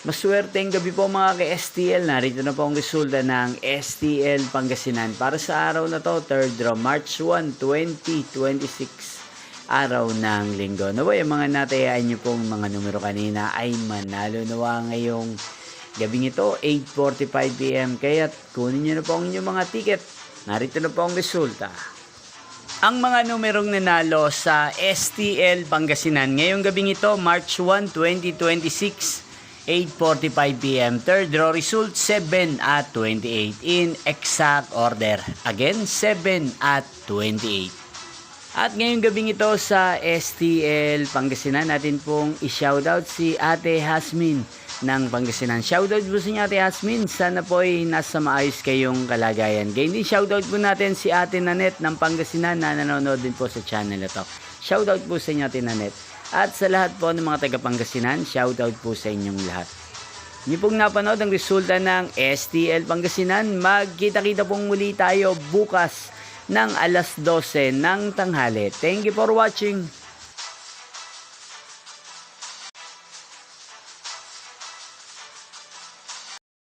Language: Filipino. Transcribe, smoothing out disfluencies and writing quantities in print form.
Maswerteng gabi po mga ka-STL. Narito na po ang resulta ng STL Pangasinan para sa araw na to, 3rd draw, March 1, 2026, araw ng linggo. Naway, ang mga natayaan nyo pong mga numero kanina ay manalo nawa ngayong gabing ito, 8:45 PM. Kaya kunin nyo na po ang inyong mga ticket. Narito na po ang resulta. Ang mga numerong nanalo sa STL Pangasinan ngayong gabing ito, March 1, 2026, 8:45 PM. Third draw result, 7 at 28 in exact order. Again, 7 at 28. At ngayong gabing ito sa STL Pangasinan, natin pong i-shoutout si Ate Hasmin ng Pangasinan. Shoutout po sa inyo, Ate Hasmin. Sana po ay nasa maayos kayong kalagayan. Ganyan din, shoutout po natin si Ate Nanette ng Pangasinan na nanonood din po sa channel na to. Shoutout po sa inyo, Ate Nanette. At sa lahat po ng mga taga Pangasinan, shoutout po sa inyong lahat. Niyo pong napanood ang resulta ng STL Pangasinan. Magkita-kita pong muli tayo bukas ng alas 12 ng tanghali. Thank you for watching.